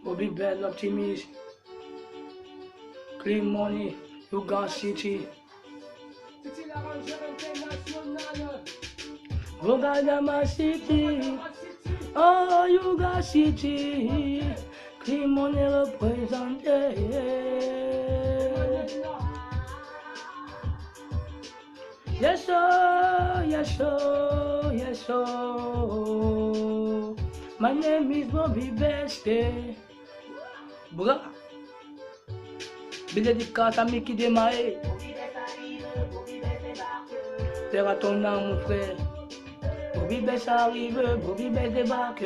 Bobby Bell, Optimist, Clean Money, Yuga City. Rogadama City, oh Yuga City, Clean Money représenté. Yes sir, yes sir, yes sir. My name is Bobby Best. Bra. Bile di kata Mickey Demae. Terre à ton âme mon frère. Bobby Best arrive, Bobby Best débarque.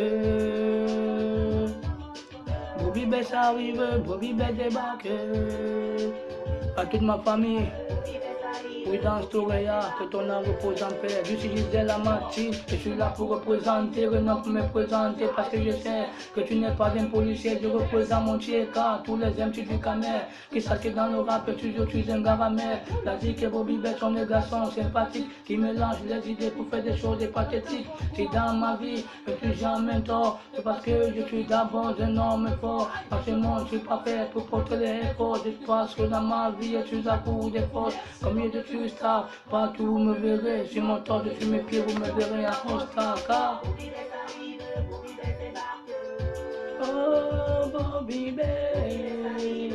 Bobby Best arrive, Bobby Best débarque. À toute ma famille. Prudence Toréa, que ton âme repose en paix. Je suis Gisèle Amati, je suis là pour représenter, non pour me présenter, parce que je sais que tu n'es pas un policier, je représente mon car tous les MC du Camer, qui savent que dans le rap, toujours tu es un garamère. La zik et Bobby Bell sont des garçons sympathiques, qui mélangent les idées pour faire des choses pathétiques. Si dans ma vie, je suis jamais tort, c'est parce que je suis d'abord un homme fort. Dans ce monde, je suis pas fait pour porter les efforts, je pense que dans ma vie, je suis à court d'efforts, comme je suis star, partout vous me verrez, sur mon toit, dessus mes pieds, vous me verrez en All-Star, car oh, Bobby Bell,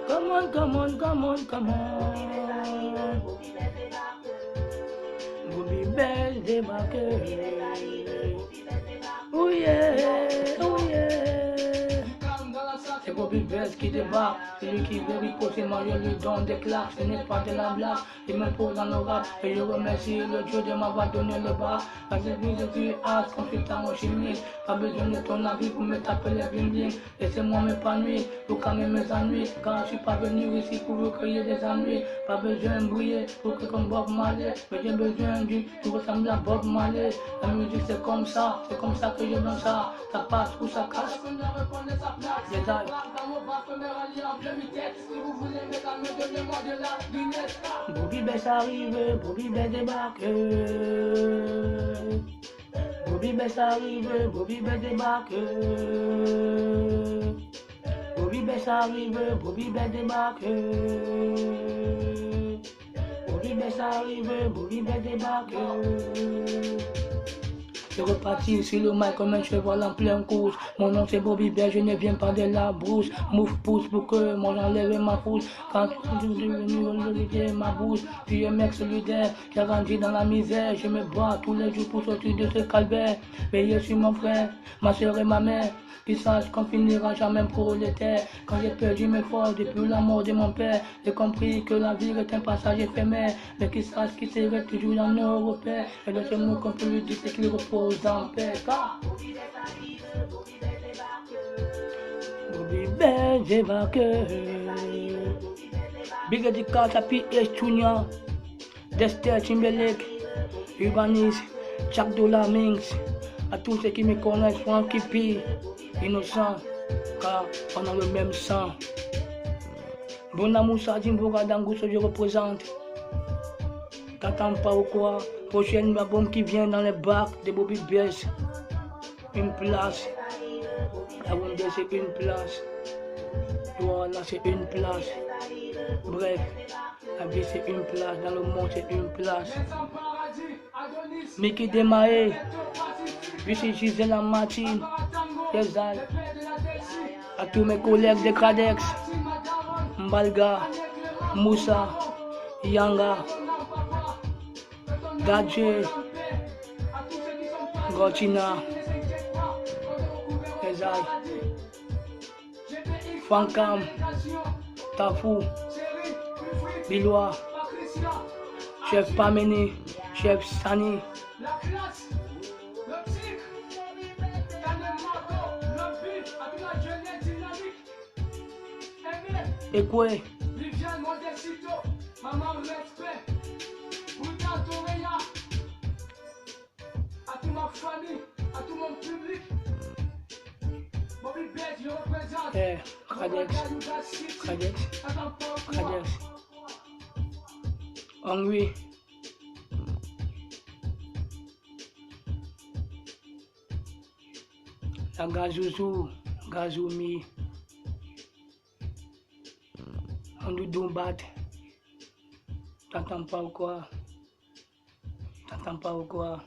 come on, come on, come on, come on, Bobby Bell débarque, oh yeah, oh yeah. C'est Bobby Bell qui débarque, celui qui veut poser moi je lui donne des claques, ce n'est pas de la blague, il me pose dans le rap et je remercie le Dieu de m'avoir donné le bras. La vie je suis as consultant en chimie, pas besoin de ton avis pour me taper les bling. Laissez-moi m'épanouir pour calmer mes ennuis, car je suis pas venu ici pour vous créer des ennuis. Pas besoin de briller pour que comme Bob Marley, mais j'ai besoin d'une qui ressemble à Bob Marley. La musique c'est comme ça que je donne ça, ça passe ou ça casse. Bobby Bell arrive, Bobby Bell débarque. Bobby Bell arrive, Bobby Bell débarque. Bobby Bell arrive, Bobby Bell débarque. Bobby Bell arrive, Bobby Bell débarque. Je repartis sur le mic comme un cheval en pleine course. Mon nom c'est Bobby Bell, je ne viens pas de la brousse. Move pouce pour que mon enlève ma pousse. Quand tu es venu ma bouche, puis un mec solidaire qui a grandi dans la misère. Je me bats tous les jours pour sortir de ce calvaire. Veillez sur mon frère, ma soeur et ma mère. Qu'ils sachent qu'on finira jamais prolétaire. Quand j'ai perdu mes forces depuis la mort de mon père, j'ai compris que la vie est un passage éphémère. Mais qu'ils sachent qu'il serait toujours dans nos repères. Et de ce mot qu'on peut lui dire, c'est qu'il repose en paix. Car Bobby Bell débarque. Big dédicace à P.S. Junior, Dexter Timberlake, Urbanis, Jack Dollar Minx. À tous ceux qui me connaissent, Frankie P. Innocent, car on a le même sang. Bon amour, ça dit Dangousseau, je représente. T'attends pas ou quoi? Prochaine album qui vient dans les bacs de Bobby Bell. Une place. La Wonder c'est une place. Voilà, c'est une place. Bref, la vie c'est une place. Dans le monde c'est une place. Mickey Demae. Je suis Gisèle Amati. À tous mes collègues de Cradex, Mbalga, Moussa, Yanga, Gadje, Gotina, Ezai, Fankam, Tafou, Bilois, Chef Pameni, Chef Sani. Et quoi? Viviane Modestito, maman respect, Bouddha Toréa, à toute ma famille, à tout mon public. Bobby Bell, je représente. Kadex. Hungry. La Gazouzou, Gazoumi. On nous dombat. T'entends pas ou quoi? T'entends pas ou quoi?